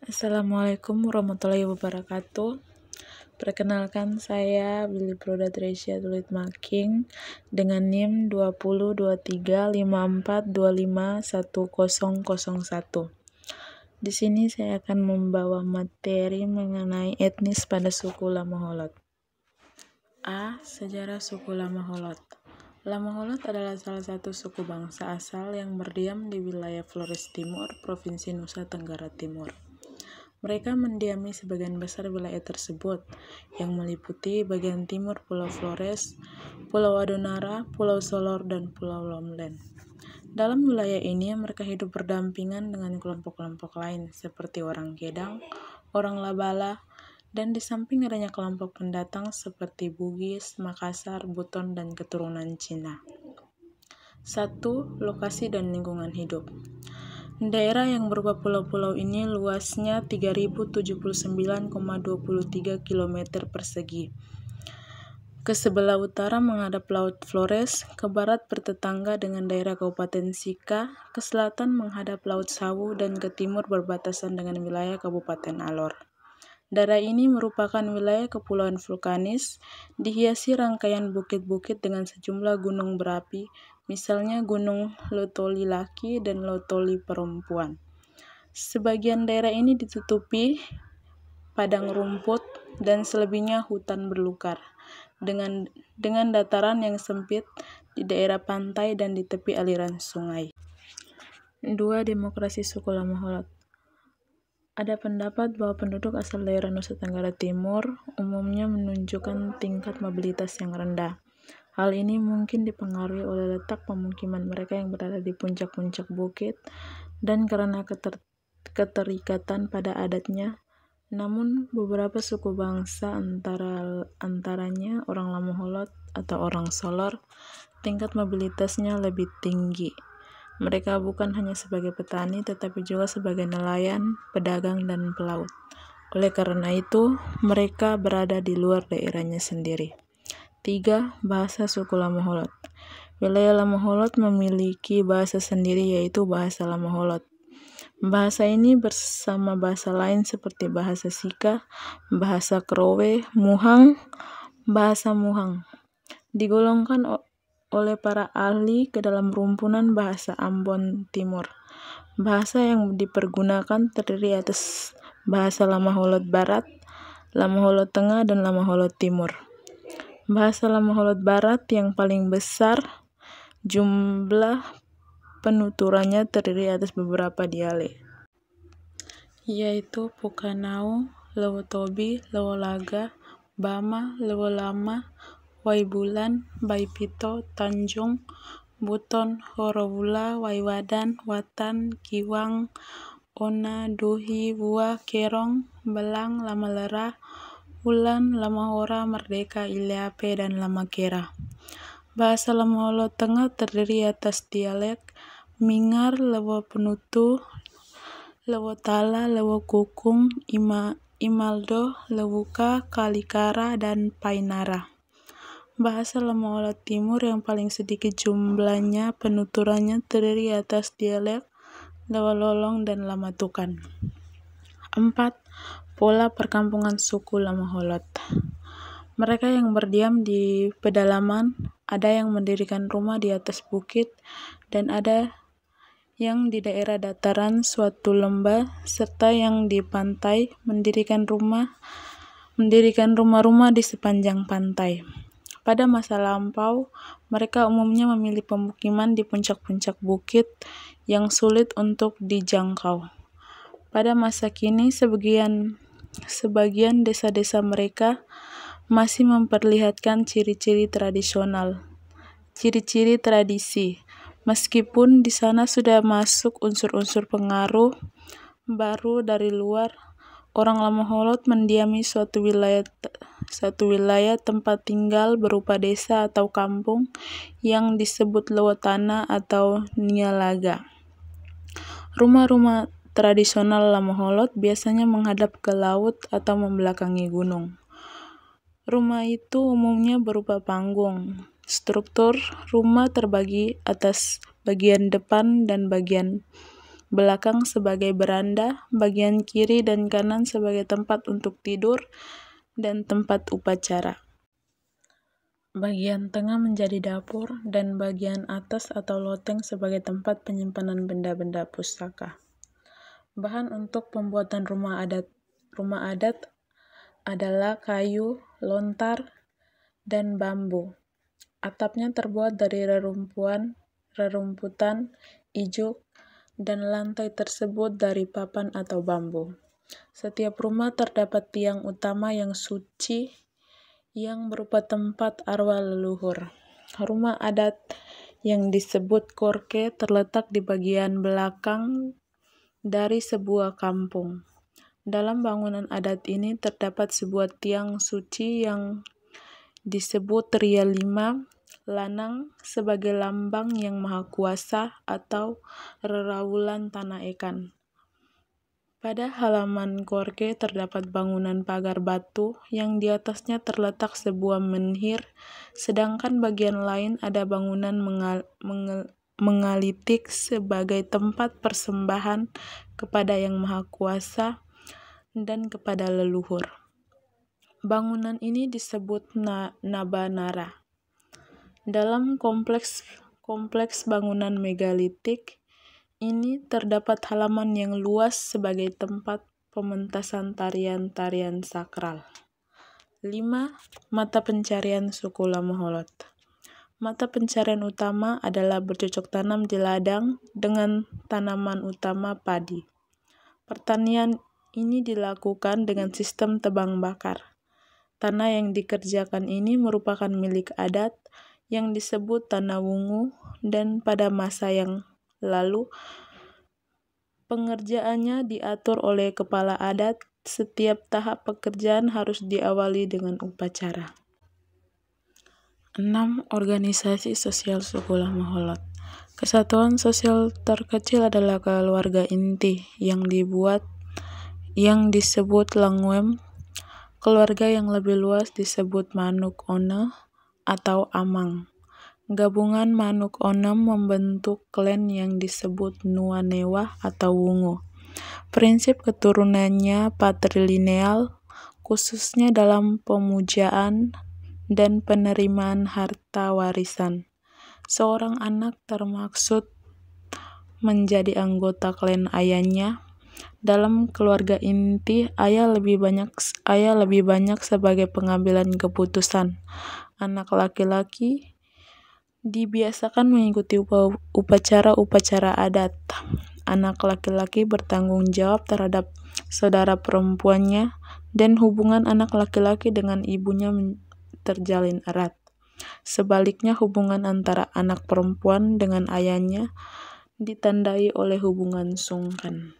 Assalamualaikum warahmatullahi wabarakatuh. Perkenalkan, saya Billy Proda Tresya Tulit Making dengan NIM 202354251001. Di sini saya akan membawa materi mengenai etnis pada suku Lamaholot. A. Sejarah suku Lamaholot. Lamaholot adalah salah satu suku bangsa asal yang berdiam di wilayah Flores Timur, Provinsi Nusa Tenggara Timur. Mereka mendiami sebagian besar wilayah tersebut, yang meliputi bagian timur Pulau Flores, Pulau Adonara, Pulau Solor, dan Pulau Lomlen. Dalam wilayah ini, mereka hidup berdampingan dengan kelompok-kelompok lain, seperti orang Gedang, orang Labala, dan di samping adanya kelompok pendatang seperti Bugis, Makassar, Buton, dan keturunan Cina. 1. Lokasi dan lingkungan hidup. Daerah yang berupa pulau-pulau ini luasnya 3079,23 km persegi. Ke sebelah utara menghadap Laut Flores, ke barat bertetangga dengan daerah Kabupaten Sika, ke selatan menghadap Laut Sawu, dan ke timur berbatasan dengan wilayah Kabupaten Alor. Daerah ini merupakan wilayah kepulauan vulkanis, dihiasi rangkaian bukit-bukit dengan sejumlah gunung berapi, misalnya Gunung Lotoli Laki dan Lotoli Perempuan. Sebagian daerah ini ditutupi padang rumput dan selebihnya hutan belukar, dengan dataran yang sempit di daerah pantai dan di tepi aliran sungai. 2. Demokrasi suku Lamaholot. Ada pendapat bahwa penduduk asal daerah Nusa Tenggara Timur umumnya menunjukkan tingkat mobilitas yang rendah. Hal ini mungkin dipengaruhi oleh letak pemukiman mereka yang berada di puncak-puncak bukit dan karena keterikatan pada adatnya. Namun, beberapa suku bangsa antaranya orang Lamaholot atau orang Solor, tingkat mobilitasnya lebih tinggi. Mereka bukan hanya sebagai petani, tetapi juga sebagai nelayan, pedagang, dan pelaut. Oleh karena itu, mereka berada di luar daerahnya sendiri. 3. Bahasa suku Lamaholot. Wilayah Lamaholot memiliki bahasa sendiri, yaitu bahasa Lamaholot. Bahasa ini bersama bahasa lain seperti bahasa Sika, bahasa Krowe, Muhang, bahasa Muhang, digolongkan oleh para ahli ke dalam rumpunan bahasa Ambon Timur. Bahasa yang dipergunakan terdiri atas bahasa Lamaholot Barat, Lamaholot Tengah, dan Lamaholot Timur. Bahasa Lamaholot Barat yang paling besar jumlah penuturannya terdiri atas beberapa dialek, yaitu Pukanau, Lewotobi, Lewolaga, Bama, Lewolama, Waibulan, Baipito, Tanjung, Buton, Horowula, Waiwadan, Watan, Kiwang, Ona, Duhi, Bua, Kerong, Belang, Lamalera, Ulan, Lamahora, Merdeka, Ileape, dan Lamakera. Bahasa Lamaholot Tengah terdiri atas dialek Mingar, Lewopenutu, Lewotala, Lewokukung, Imaldo, Lewuka, Kalikara, dan Painara. Bahasa Lamaholot Timur yang paling sedikit jumlahnya penuturannya terdiri atas dialek Lewololong dan Lamatukan. 4. Pola perkampungan suku Lamaholot. Mereka yang berdiam di pedalaman, ada yang mendirikan rumah di atas bukit, dan ada yang di daerah dataran suatu lembah, serta yang di pantai mendirikan rumah-rumah di sepanjang pantai. Pada masa lampau, mereka umumnya memilih pemukiman di puncak-puncak bukit yang sulit untuk dijangkau. Pada masa kini, sebagian desa-desa mereka masih memperlihatkan ciri-ciri tradisi, meskipun di sana sudah masuk unsur-unsur pengaruh baru dari luar. Orang Lamaholot mendiami suatu wilayah tempat tinggal berupa desa atau kampung yang disebut Lewotana atau Nialaga. Rumah-rumah tradisional Lamaholot biasanya menghadap ke laut atau membelakangi gunung. Rumah itu umumnya berupa panggung. Struktur rumah terbagi atas bagian depan dan bagian belakang sebagai beranda, bagian kiri dan kanan sebagai tempat untuk tidur dan tempat upacara. Bagian tengah menjadi dapur, dan bagian atas atau loteng sebagai tempat penyimpanan benda-benda pusaka. Bahan untuk pembuatan rumah adat adalah kayu, lontar, dan bambu. Atapnya terbuat dari rerumputan, ijuk, dan lantai tersebut dari papan atau bambu. Setiap rumah terdapat tiang utama yang suci yang berupa tempat arwah leluhur. Rumah adat yang disebut korke terletak di bagian belakang dari sebuah kampung. Dalam bangunan adat ini terdapat sebuah tiang suci yang disebut Ria Lima Lanang sebagai lambang yang maha kuasa atau reraulan tanah ikan. Pada halaman korke terdapat bangunan pagar batu yang di atasnya terletak sebuah menhir, sedangkan bagian lain ada bangunan megalitik sebagai tempat persembahan kepada Yang Maha Kuasa dan kepada leluhur. Bangunan ini disebut Nabanara. Dalam kompleks bangunan megalitik ini terdapat halaman yang luas sebagai tempat pementasan tarian-tarian sakral. 5. Mata pencarian suku Lamaholot. Mata pencarian utama adalah bercocok tanam di ladang dengan tanaman utama padi. Pertanian ini dilakukan dengan sistem tebang bakar. Tanah yang dikerjakan ini merupakan milik adat yang disebut tanah wungu, dan pada masa yang lalu pengerjaannya diatur oleh kepala adat. Setiap tahap pekerjaan harus diawali dengan upacara. 6. Organisasi sosial suku Lamaholot. Kesatuan sosial terkecil adalah keluarga inti yang disebut Langwem. Keluarga yang lebih luas disebut Manuk One atau Amang. Gabungan Manuk Onem membentuk klan yang disebut Nuanewa atau Wungu. Prinsip keturunannya patrilineal, khususnya dalam pemujaan dan penerimaan harta warisan. Seorang anak termaksud menjadi anggota klan ayahnya. Dalam keluarga inti, ayah lebih banyak sebagai pengambilan keputusan. Anak laki-laki dibiasakan mengikuti upacara-upacara adat. Anak laki-laki bertanggung jawab terhadap saudara perempuannya, dan hubungan anak laki-laki dengan ibunya terjalin erat. Sebaliknya, hubungan antara anak perempuan dengan ayahnya ditandai oleh hubungan sungkan.